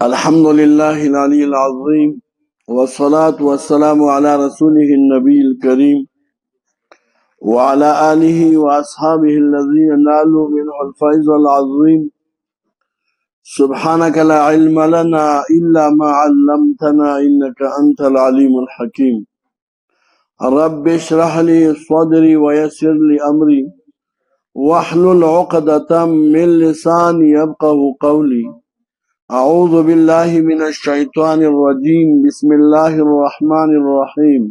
الحمد لله العلي العظيم والصلاة والسلام على رسوله النبي الكريم وعلى آله وأصحابه الذين نالوا منه الفيض العظيم. سبحانك لا علم لنا إلا ما علمتنا إنك أنت العليم الحكيم. رب اشرح لي صدري ويسر لي أمري واحلل عقدة من لساني يفقه قولي. أعوذ بالله من الشيطان الرجيم. بسم الله الرحمن الرحيم.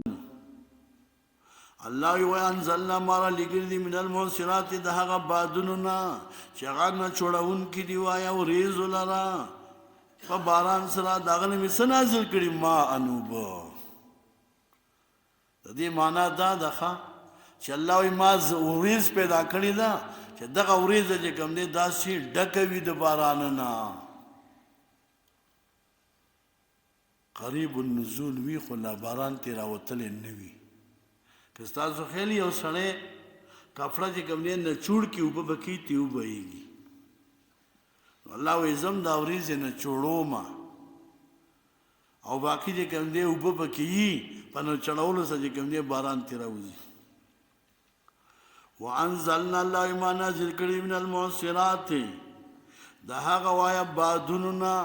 الله وانزلنا مارا لګل من الموسرات دهغه بادوننا چغان چړون کی دی وایا وريز لرا په باران سره داغه می سنازل کړي ما انوب د دې معنا دا ده چې الله ما وريز پیدا کړی دا چې دغه وريز چې کوم دی داسې ډکوي د باران نه قریب النزول وی خو لا باران تیرا وتل نه وی که تاسو خیلی یو سړی کفړه چې کوم دی نه چوړ کې وب بکی تی وبېږي الله وې زم دا وريز نه چوړو ما او باقی چې کوم دی وب بکی په نو چړاولو سره کوم دی باران تیرا وځي وانزلنا الله ما نازل کړی من المعصرات دا هغه وایا بادوننا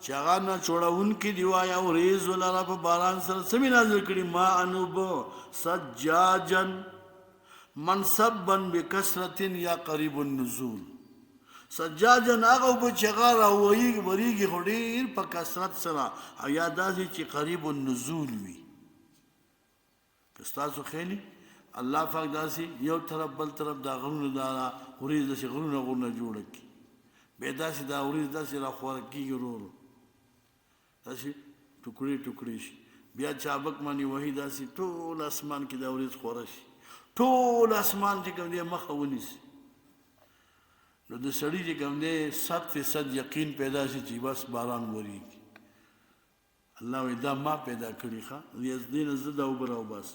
چې هغه نه چوړون کې دی وایا وريز ولر په باران سره سمې نازل کړي ما انوب سجاجن منصبا بکثرت یا قریب النزول. سجاجن هغه په چغار او وریږي خډیر په کثرت سره او یا داسې چې قریب النزول وي. کستاسو خېلی الله پاک داسې یو طرف بل طرف دا غرونه دا وريز د غرونه جوړ کړي به داسې دا وريز داسې را خور کیږي ورو داسې ټوکړي ټوکړي شي بیا چابک مانی وਹੀ داسې ټول اسمان کې دا وريز خور شي ټول اسمان چې کوم دی مخه ونیسي نو د سړي چې کوم دی 100% یقین پیدا شي چې بس باران وریږي. الله وی دا ما پیدا کړی ښه دین زده او براو بس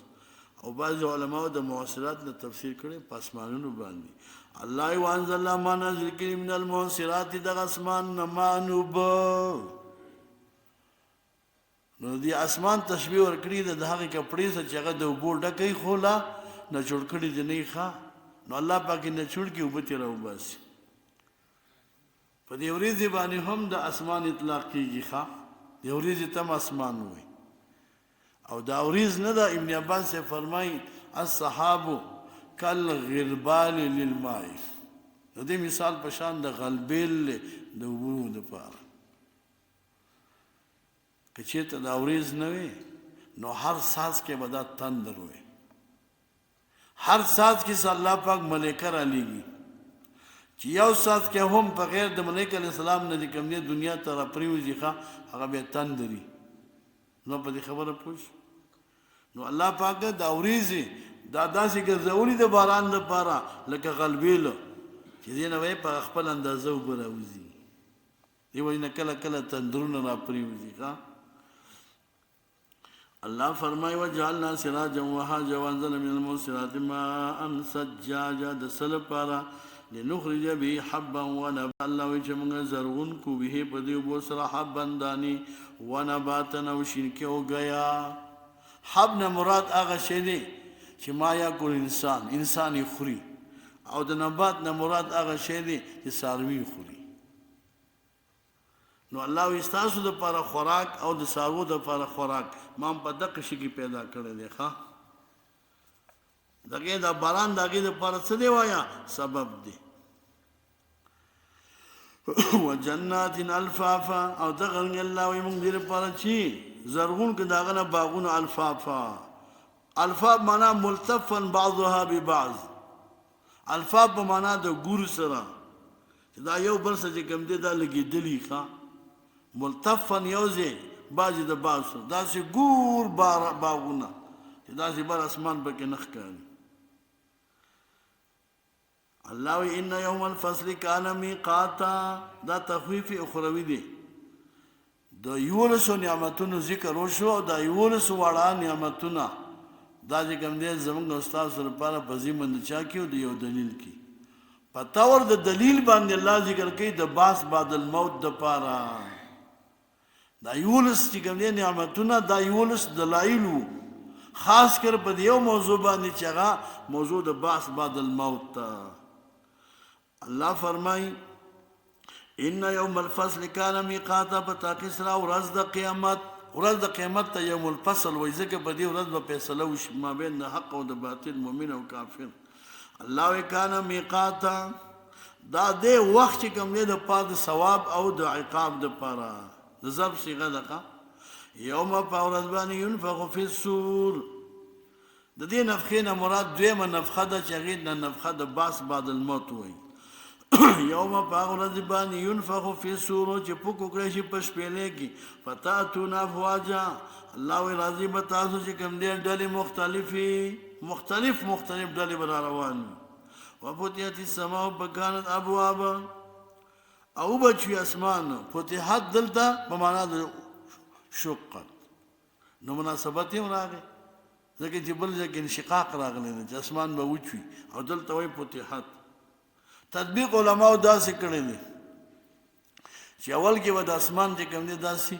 او بعض علماء د معاصرات نه تفسیر کړي پاسمانونو باندې الله وانزل ما نازل کړي من المعاصرات د اسمان نمانوب نو دی اسمان تشبیه ور کړی د هغه کپړې سره چې هغه د وبو ډکې خولا نه جوړ کړی دی نه ښه نو الله پاک نه جوړ کې وبته راو بس په دې ورځ باندې هم د اسمان اطلاق کیږي ښه د ورځ تم اسمان وي او دا ورځ نه دا ابن عباس سے فرمای الصحاب کالغربال للماء د دې مثال په شان د غلبیل د وبو د پاره کچې ته دا ورځ نه وي نو هر ساز کې بدا تندر وي هر ساز کې الله پاک ملائکه را لېږي چې یو ساز کې هم په غیر د ملائکه علیہ السلام نه کوم نه دنیا ته را پریوځي هغه به تندري نو په دې خبره پوښ نو الله پاک دا ورځي دا داسې ګرځولي د باران لپاره لکه غلبیل چې دې نه وي په خپل اندازه وبراوځي دی وینه کله کله تندرونه را پریوځي الله فرمای وجعلنا سراجا وهاجا وانزل من المعصرات ماء سجاجا د سل پارا لنخرج به حبا ونباتا الله چې موږ زرغون کو به په دې وبو سره حبا دانی ونباتنا وشینکه او غیا حب نه مراد هغه شی دی چې ما یا کول انسان خوري او د نبات نه مراد هغه شی دی چې ساروی خوري نو الله استاسو د لپاره خوراک او د سارو د لپاره خوراک ما په دغه شي کې پیدا کړی دی ښا دغه د باران دغه د لپاره څه دی وایا سبب دی وجنات الفافا او دغه الله وي موږ دې لپاره چی زرغون کې داغه نه باغونه الفافا الفاف معنا ملتفا بعضها ببعض الفاف په معنا د ګور سره دا یو بل څه کوم دی دا لګیدلی ښا ملتفا یوزه باجی د باسو دا سی ګور باغونه دا سی بر اسمان پکې نخ کړي الله وی ان یوم الفصل کان میقاتا دا تخفیف اخروی دی د یولسو نعمتونو ذکر وشو دا یولسو وړا نعمتونه دا چې کوم دې زمونږ استاد سره لپاره په ځمند چا کېو دی یو دلیل کی په تور د دلیل باندې الله ذکر کوي د باس بعد الموت د پاره دا یولس چې کوم دي نعمتونه دا یولس دلایل خاص کر په یو موضوع باندې چې هغه موضوع د باس بعد الموت الله فرمای ان یوم الفصل کان میقاتا پتاکی سرا ورځ د قیامت ورځ د قیامت ته یوم الفصل وایي ځکه په دې ورځ به فیصله وشي ما بین د حق او د باطل مؤمن او کافر الله کان میقاتا دا دې وخت چې کوم دی د پاد ثواب او د عقاب د پاره د ضرب صيغه ده یوم فورز باندې ينفخ فی الصور د دې نفخې نه مراد دویمه نفخه ده چې هغې نه نفخه د باس بعد الموت وایي یوم فورز باندې ينفخ فی الصور چې پوک وکړی شي په شپېلې کې فتاتون افواجا الله وی راځي به تاسو چې کوم دی ډلې مختلف ډلې به را روان وفتحت السماء فكانت ابوابا او بچوي اسمان فتحت دلته په معنا د شقت نو مناسبت یې راغی ځکه چې بل ځکه انشقاق راغلی چې اسمان به وچوي او دلته وایي فتحت تطبیق علماء داسې کړی دی چې اول کې به د اسمان چې کوم دی داسې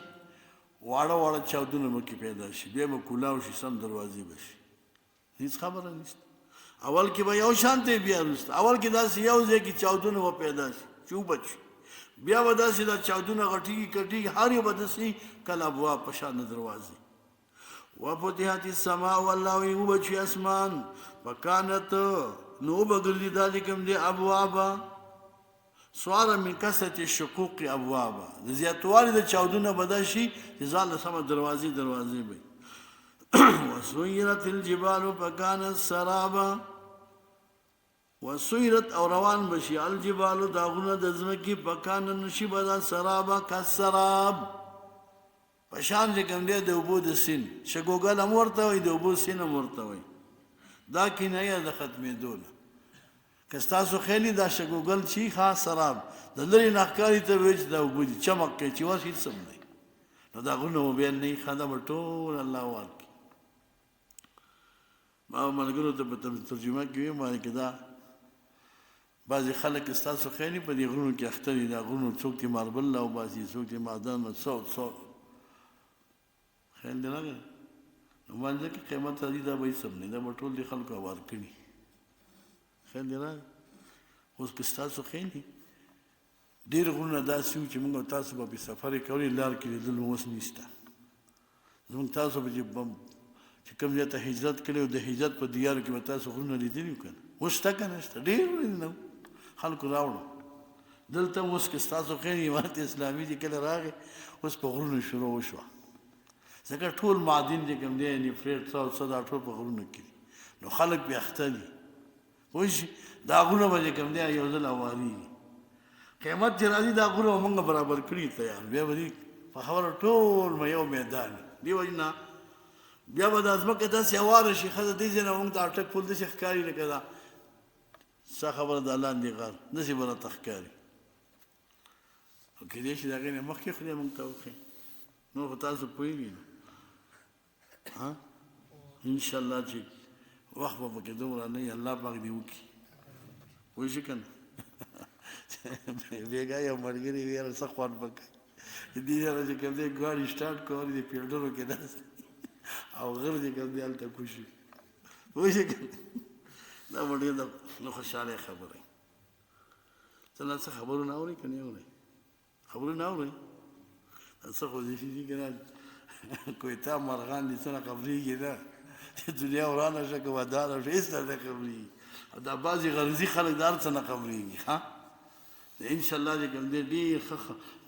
واړه چاودونه به کې پیدا شي بیا به کولاو شي سم دروازې به شي هیڅ خبره نشته اول کې به یو شان دی بیا وروسته اول کې داسې یو ځای کې چاودونه به پیدا شي چې وبچ بیا به داسې دا چاودونه غټېږي هر یو به داسې کله ابواب په شان دروازې وفتحت السماء والله وی وبچي اسمان فکانت نو بغردی دا کوم دی ابوابا سواره من کسرت الشقوق ابوابا د زیاتوالي د چاودونه بدا شي چې ځاله سم دروازې به وسيرت الجبال فكانت سرابا وسيرت او روان بشي الجبال داغونه د زمکی فكان نشي بدا سرابا كسراب پشان چې کوم دی د اوبو د سین شګوګل امورته وي د اوبو سین امورته وي دا کنایه د ختمېدو نه که ستاسو خیلی دا شګوګل شي خاص سراب د لرې نښکاري ته وایي چې دا اوبه دي چمک کوي چې اوس هېڅ هم دی نو دا غونه مو بیا نه ښه دا به ټول الله ورکړي ما ملګرو ته په ترجمه کې ویم باندې کې دا بعضې خلک ستاسو خیلی په دې غرونو کې اخته دي دا غرونو څوک دې ماربل راوباسي څوک دې معدن څو خیال دی راغلی نو باندې کې قیمت راځي دا به هېڅ هم نه دا به ټول دې خلکو اوار کړي خیال دی راغلی اوس که ستاسو خیلی ډېر غرونه داسې وو چې موږ تاسو به پې سفرې کولې لار کې لیدل اوس نشته زموږ تاسو به چې کوم ځای ته هجرت کړی او د هجرت په دیارو کې به تاسو غرونه لیدلي وو که نه اوس شته که نه شته ډېر نه وو خلکو راوړو دلته اوس که ستاسو خیلی امارت اسلامي چې کله راغی اوس په غرونو شروع وشوه ځکه ټول معدن چې کوم دی نفریټ څه دا ټول په غرونو کې دي نو خلک پې اخته دي پوه شي دا غرونه به چې کوم دی یو ځل اوارېږي قیمت چې راځي دا غرونه به موږ برابر کړي تیار بیا به دي په خبره ټول یو میدان دې وجې نه بیا به دا ځمکه داسې هواره شي ښځه دې ځای نه موږ ته اټک پل داسې ښکاري لکه دا څه خبره د لاندې غر داسې به راته ښکاري او کېدای شي د هغې نه مخکې خدای موږ ته وښیي نور خو تاسو پوهېږئ نو انشاءالله چې وخت به پکې دومره نه وي الله پاک دې وکړي پوه شي که نه بېګا یو ملګري وي یاره څه خوند به کوي دې سره چې کوم دی ګاډي سټارټ کول دې فیلډرو کې داسې او غر چې کوم دی هلته کوشي پوه شي که دا به ډېر د خوشحالۍ خبره وي څه نه څه خبرونه اورئ که نه اورئ خبرونه اورئ څه خو دې شي که نه کویتا مرغان دي څه نه خبرېږي نه چې دنیا ورانه شه که ودانه شه هېڅ نه خبرېږي او دا بعضې غرضي خلک د هر څه نه خبرېږي ښه انشاءالله چې کوم دی ډېر ښه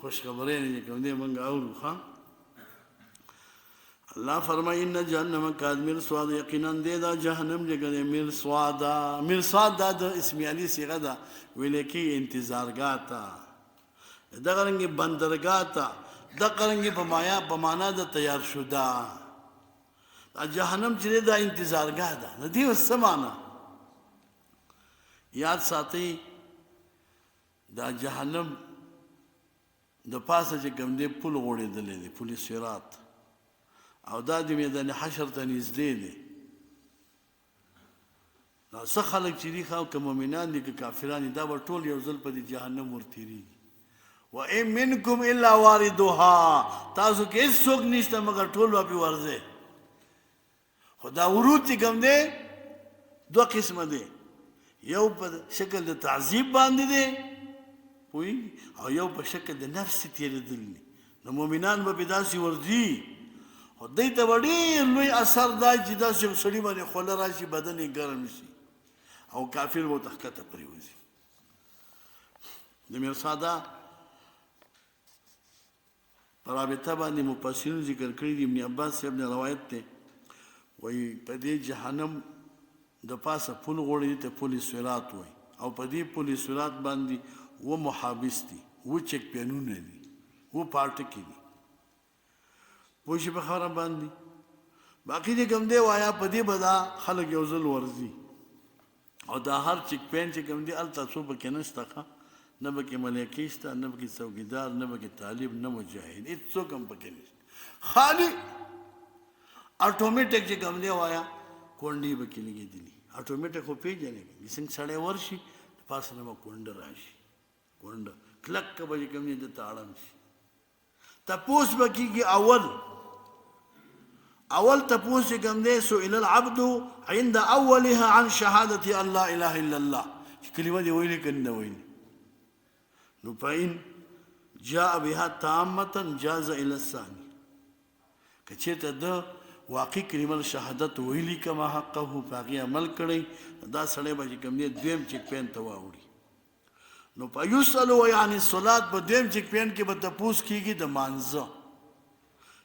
خوشخبری نه چې کوم دی موږ اورو ښه الله فرمایي ان جهنم کانت مرصادا یقینا دی دا جهنم چې کوم دی مرصاد دا د اسمیالي صیغه ده ویل کېږي انتظارګاه ته دغه رنګې بندرګاه ته دغه رنګې په معنا د تیار شده دا جهنم چې دی دا انتظارګاه ده د دې اوس څه معنا یاد ساتئ دا جهنم د پاسه چې کوم دی پل غوړېدلی دی پل صراط او دا د میدان حشر ته نږدې دی څه خلک چې دي که مؤمنان دي که کافران دي دا به ټول یو ځل په دې جهنم ورتېرېږي وان منکم الا واردها تاسو کې هېڅوک نشته مګر ټول به پرې ورځئ خو دا ورود چې کوم دی دوه قسمه دی یو په شکل د تعذیب باندې دی پوهېږي او یو په شکل د نفس تېرېدل دي نو مؤمنان به پرې داسې ورځي خو دوی ته به ډېر لوی اثر دا چې داسې یو سړي باندې خوله راشي بدن یې ګرم شي او کافر به ورته ښکته پرېوځي د میرساده په رابطه باندې مفسرینو ذکر کړي دي ابن عباس صاحب نه روایت دی وایي په دې جهنم د پاسه پل غوړی دي ته پل صراط وایي او په دې پل صراط باندې و محابس دي و چک پینونه دي و پاټکي دي پوه شي په خبره باندې باقي چې کوم دی وایا په دې به دا خلک یو ځل ورځي او دا هر چک پین چې کوم دی هلته څو پکې نشته ښه نه پکې ملایکې شته نه پکې څوکیدار نه پکې طالب نه مجاهد هېڅوک هم پکې نشته خالي اټومیټک چې کوم دی وایا کونډې پکې لګېدلي اټومیټک خو پېژنې څنګه سړی ورشي د پاسه نه به کونډه راشي کونډه کلکه به چې کوم دی دته اړم شي تپوس به کېږي اول تپوس چې کوم دی سئل العبد عند اولها عن شهادة ان لا اله الا الله چې کلمه دې ویلې که نه ویلې نو فإن جاء بها تامة جاز إلى الثاني که چېرته ده واقعي کلمه شهادت ویلي کما حقه په هغې عمل کړی دا سړی به چې کوم دی دویم چک پین ته واوړي نو په یسألو یعنې صلات په دویم چک پین کې به تپوس کېږي د مانځه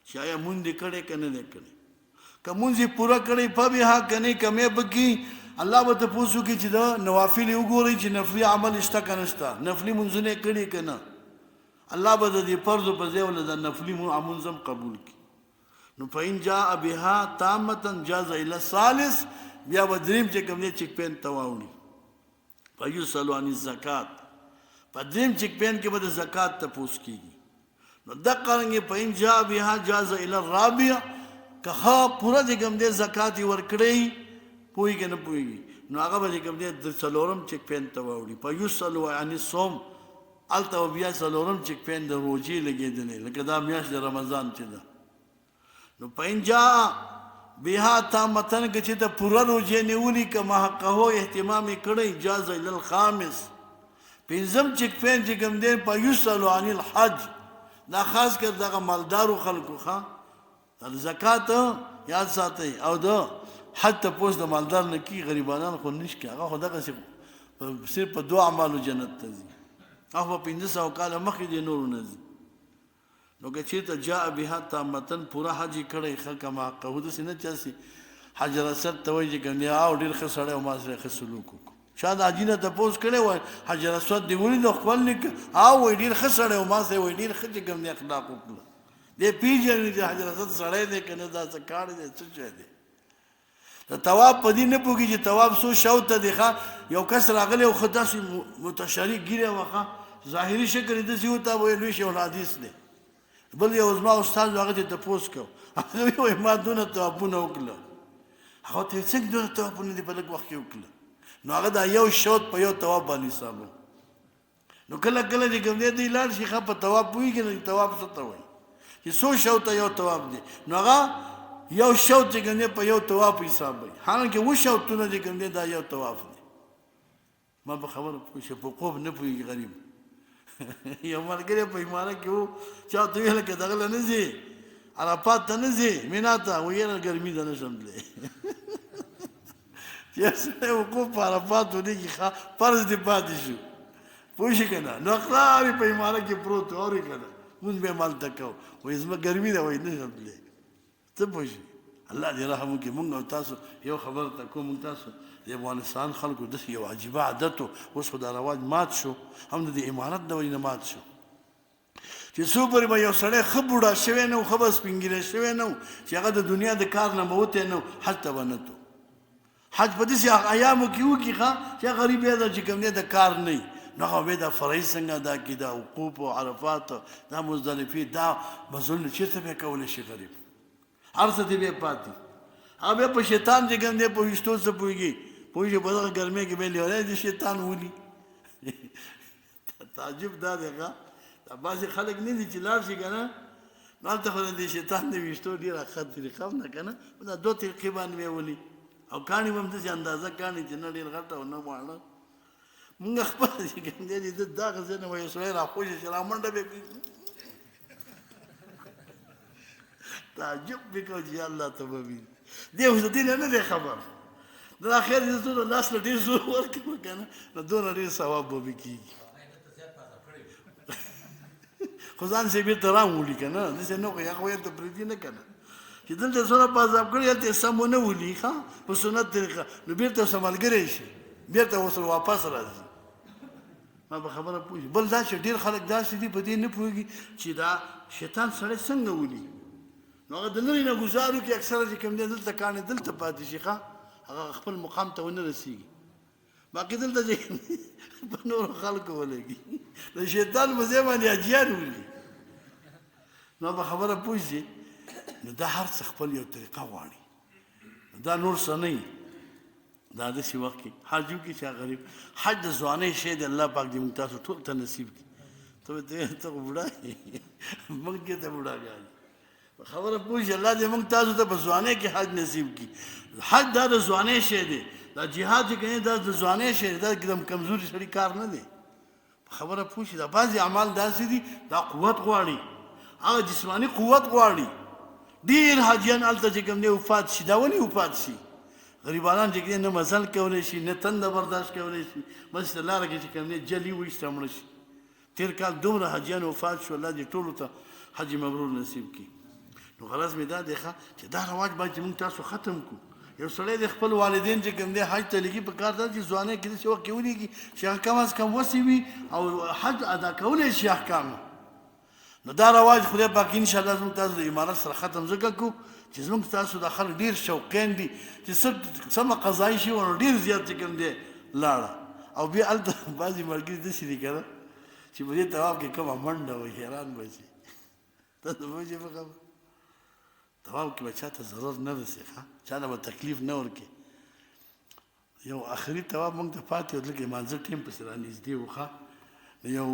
چې آیا مونځ دې کړی که نه دی کړی که مونځ یې پوره کړی فبها که نه کمې به کړي الله به تپوس وکړي چې د نوافل یې وګورئ چې نفلي عمل شته که نه شته نفلي مونځونه یې کړي که نه الله به د دې فرضو په ځای له د نفلي مونځ هم قبول کړي نو فإن جاء بها تامة جاز إلى الثالث بیا به دریم چې کوم دی چک پین ته واوړي فیسأل عن الزکات په دریم چک پین کې به د زکات تپوس کېږي نو دقه رنګې فإن جاء بها جاز إلى الرابع که ښه پوره چې کوم دی زکات یې ورکړی پوهېږي که نه پوهېږي نو هغه به چې کوم دی د څلورم چک پین ته واوړي فیسأل عن الصوم هلته به بیا څلورم چک پین د روژې لګېدلی لکه دا میاشت د رمضان چې ده نو فإن جاء بها تامة که چې ته پوره روژې نیولي که ما حقه اهتمام یې کړی جاز إلى الخامس پنځم چک پین چې کوم دی فیسأل عن الحج دا خاص کر دغه مالدارو خلکو ښه زکات یاد ساتئ او د حج تپوس د مالدار نه کي غریبانان خو نشکي هغه خو دغسې صرف په دوه اعمالو جنت ته ځي هغه په 1500 کاله مخکې د نورو نه ځي نو که چېرته جاء بها تامة پوره حج یې کړی ښه کما حقه داسې نه چې هسې حجر اسود ته وایي چې کوم دی او ډېر ښه سړی او ما سره ښه سلوک وکړو چا د حاجي نه تپوس کړی وای حجر اسود دې ولید خپل لیکه او وایي ډېر ښه سړی او ما سره وایي ډېر ښه چې کوم دی اخلاق وکړه دې پېژني چې حجر اسود سړی دی که نه دا څه کاڼ دی څه شی دی د طواف په دې نه پوهېږي چې طواف څو شوط ته دی ښه یو کس راغلی او ښه داسې متشري ګیرې وه ښه ظاهري شکل یې داسې وته ویل لوی شی حدیث دی بل یو زما استاد هغه ته تپوس کو هغه وایي ما دونه طوافونه وکړله هغه ته څنګه دونه طوافونه دې په لږ وخت کې وکړله نو هغه دا یو شوط په یو طواف باندې حسابو نو کله کله چې کوم دی دوی لاړ شي ښه په طواف پوهېږي نو طواف څه ته وایي چې څو شوطه یو طواف دی نو هغه یو شوط چې کوم دی په یو طواف حساب وایي حالانکه اووه شوطونه چې کوم دی دا یو طواف دی ما په خبره پوه شي په خوب نه پوهېږي غریب یو ملګری په ایمانه کې و چا ته ویل که دغله نه ځې عرفات ته نه ځې مینا ته وایي یاره ګرمي ته نه شم تللی چې سړی وقوف په عرفات ونه کښې ښه فرض دې پاتې شو پوه شي که نه نو اخلارې په ایمانه کې پروت و اورې که نه مونځ به یې مالته کوو وایي زما ګرمي ده وایي نه شم تللی څه پوه شي الله دې رحم وکړي مونږ او تاسو یو خبره ته کوم مونږ تاسو د افغانستان خلکو داسې یو عجیبه عادت و اوس خو دا رواج مات شو هم د دې امارت د وجې نه مات شو چې څو پورې به یو سړی ښه بوډا شوی نه و ښه به سپین ږیری شوی نه و چې هغه د دنیا د کار نه به وتی نه و حج ته به نه تو حج په داسې ایامو کې وکړي ښه چې غریب یې ده چې کوم دی د کار نه وي نو هغه به دا فرض څنګه ادا کړي دا وقوف او عرفات دا مزدلفې دا مزلونه چېرته به یې کولی شي غریب هر څه دې به یې پاتې هغه بیا په شیطان چې کوم دی په ویشتو څه پوهېږي پوه شو په دغه ګرمۍ کې به لیونی د شیطان ولي تعجب دا دی ښه دا بعضې خلک نه دي چې لاړ شي که نه نو هلته خو د شیطان د ویشتو ډېره ښه طریقه هم ده که نه دا دوه طریقې باندې به یې ولي او کاڼي به هم داسې اندازه کاڼي چې نه ډېر غټ او نه واړه مونږ خپل چې کوم دی د دغه ځای نه به یو سړی راخوشي چې رامنډه به کړي تعجب به کوو چې الله ته به وي دی اوس د دې نه دی خبر د اخر د زور لاس له ډېر زور ورکړو که نه نو دونه ډېر ثواب به مې کېږي خو ځان سې بېرته راوولي که نه داسې نه خو هغه ورته پرېږدي نه که نه چې دلته څومره په عذاب کړي هلته یې سم ونه ولي ښه په سنت طریقه نو بېرته ورسره ملګری شي بېرته ورسره واپس راځي ما په خبره پوه شي بل دا چې ډېر خلک داسې دي په دې نه پوهېږي چې دا شیطان سړی څنګه ولي نو هغه د لرې نه ګزار وکړي اکثره چې کوم دی دلته کاڼي دلته پاتې شي ښه هغه خپل مقام ته ونه رسېږي باقي دلته چې په نورو خلکو ولګي د شیطان په ځای باندې حاجیان ولي نو په خبره پوه شي نو دا هر څه خپل یو طریقه غواړي دا نور څه نه دا داسې وخت کې حج وکړي چې غریب حج د ځوانۍ شی دی الله پاک دې موږ تاسو ټول ته نصیب کړي ته خو بوډا یې موږ کې ته بوډاګان خبره پوه شي الله دې موږ تاسو ته په ځوانۍ کې حج نصیب کړي حج دا د ځوانۍ شی دی دا جهاد چې کوي دا د ځوانۍ شی دی دا एकदम کمزوري سړي کار نه دی خبره پوه شي دا بعضې اعمال داسې دي دا قوت غواړي هغه جسماني قوت غواړي ډېر حاجیان هلته چې کوم دی وفات شي دا ولې وفات شي غریبانان چې کوي نه مزل کولی شي نه تنده برداشت کولی شي بس د لاره کې چې کوم دی جلي وایسته مړه شي تېر کال دومره حاجیان وفات شو الله دې ټولو ته حج مبرور نصیب کړي نو غرض مې دا دی چې دا رواج باید چې موږ تاسو ختم کړو یو سړی د خپل والدین چې کوم دی حج ته لګي په کار دا چې ځوانۍ کې داسې وخت کې ولېږي چې هغه کم از کم وسې وي او حج ادا کولی شي احکام نو دا رواج خدای پاک انشاءالله زموږ تاسو د امارت سره ختم ځکه کړو چې زموږ تاسو د خلک ډېر شوقین دي چې سمه قضایي شي نو ډېر زیات چې کوم دی لاړه او بیا هلته بعضې ملګري داسې دي که نه چې په دې طواف کې کومه منډه وي حیران به شي تاسو پوه شئ په خبره طواف کې به چا ته ضرر نه رسي ښه چا ته به تکلیف نه ورکړي یو آخري طواف موږ ته پاتې و لکه لمانځه ټیم پسې رانږدې و ښه یو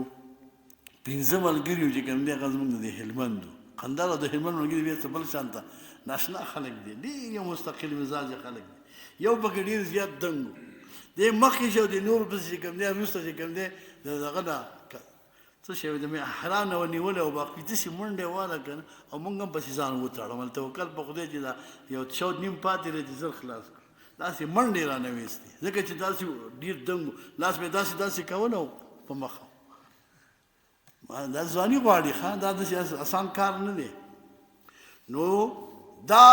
15 ملګري وو چې کوم دی هغه زموږ د هلمند وو قندهار او د هلمند ملګري بیا څه بل شان ته ناشنا خلک دي ډېر یو مستقل مزاج خلک دي یو پکې ډېر زیات دنګ و دی مخکې شو د نورو پسې چې کوم دی وروسته چې کوم دی د دغه نه څه شی د احرام نه ونیولې او باقي داسې منډې واله که نه او موږ هم پسې ځان وتړم هلته توکل په خدای چې دا یو شود نیم پاتې دی چې زر خلاص کړو داسې منډې رانه ویستې ځکه چې داسې ډېر دنګ و لاس مې داسې کوله او په مخه دا ځواني غواړي ښه دا داسې اسان کار نه دی نو دا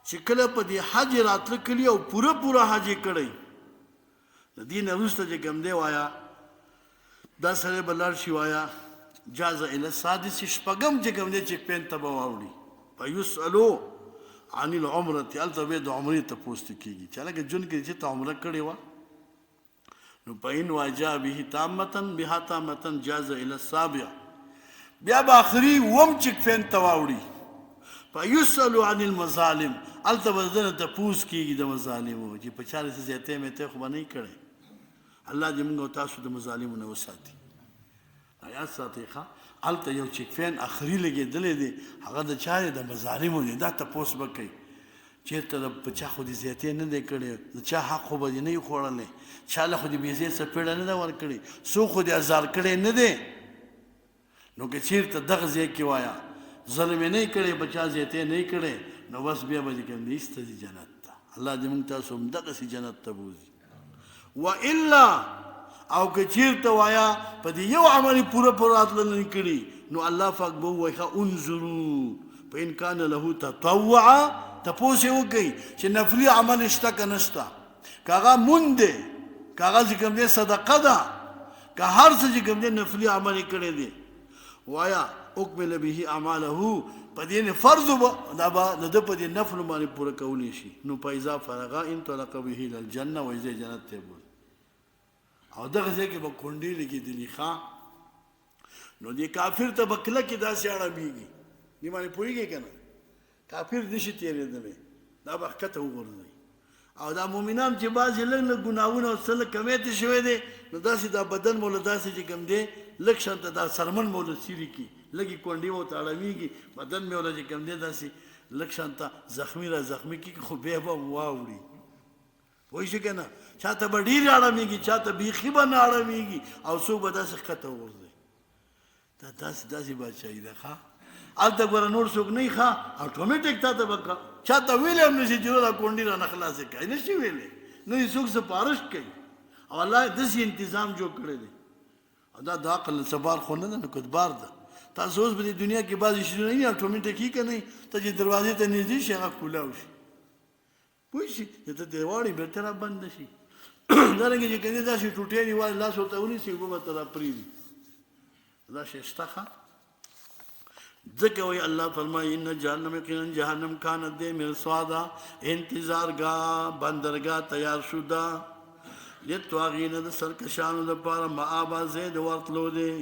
چې کله په دې حج راتله کلي او پوره حج یې کړی د دې نه وروسته چې کوم دی وایه دا سړی به لاړ شي وایه جاز الی السادس شپږم چې کوم دی چیک پین ته به واوړي فیسألو عن العمرة هلته به د عمرې تپوس ته کېږي چې هلکه ژوند کې چې ته عمره کړې وه نو فإن واجه به تامة بها تامة جاز إلى السابع بیا به آخري اووم چیک پین ته واوړي فیسألو عن المظالم هلته به د نه تپوس کېږي د مظالمو چې په چا داسې زیاتی میتی خو به نه یې کړی الله دې موږ او تاسو د مظالمو نه وساتي یاد ساتئ ښه هلته یو چیک پین آخري لګېدلی دی هغه د چا دی د مظالمو دی دا تپوس به کوي چېرته په چا خو دې زیاتی نه دی کړی د چا حق خو به دې نه وي خوړلی چا له خو دې بې ځای څپېړه نه ده ورکړې څوک خو دې ازار کړی نه دی نو که چېرته دغه ځای کې وایه ظلم یې نه یې کړی په چا زیاتی نه یې کړی نو بس بیا به چې کوم دی ایسته ځي جنت ته الله دې موږ تاسو همدغسې جنت ته بوځي والا او که چېرته وایه په دې یو عمل یې پوره راتله نه کړي نو الله پاک به ووایي ښه انظرو فإن کان له تطوعا تپوس یې وکړئ چې نفلي عمل شته که نشته که هغه مونږ دی که هغه چې کوم دی صدقه ده که هر څه چې کوم دی نفلي عمل یې کړی دی وایه اکمل به اعماله په دې فرض دا به د ده په دې نفلو باندې پوره کولی شي نو فاذا فرغ انطلق به الى الجنه وایي ځای جنت ته بوځي او دغه ځای کې به کونډې لګېدلي ښه نو دې کافر ته به کلکې داسې اړمیږي دې باندې پوهېږې که نه کافر نشي تېرېدلی دا به ښکته وغورځوي او دا مؤمنان چې بعضې لږ لږ ګناهونه او څه لږ کمیتې شوی دی نو داسې دا بدن موله داسې چې کوم دی لږ شانته دا سرمن موله څیري کي لږې کونډې ورته اړوېږي بدن مې وله چې کوم دی داسې لږ شانته زخمي را زخمي کي خو بیا به واوړي پوه شو که نه چاته به ډېر اړمېږي چاته بیخي به نه اړمېږي او څوک به داسې ښکته وغورځوي دا داسې بادشاهي ده ښه هلته ګوره نور څوک نه وي ښه اټومیټک تا ته به چاته ویلی هم نشي چې دا کونډې رانه خلاصې کړئ نه شي ویلی نه یې څوک سپارش کوي او الله داسې تنظام جوړ کړی دی او دا د عقل سبار خو نه ده نو کدبار ده تاسو اوس په دې دنیا کې بعضې شیونه وي اټومیټک وي که نه ته چې دروازې ته نږدې شي هغه کولاو شي پوه شي چې ته دې واړې بېرته را بند نه شي دارنګې چې که دې داسې ټوټې نیوالې لاس ورته ونیسي اوبه به ته را پرېږدي دا شی شته ښه ځکه وایي الله فرمایي ان جهنم یقینا جهنم کانت دی مرصادا انتظارګاه بندرګاه تیار شده للطاغین د سرکشانو دپاره مآبا ځای د ورتلو دی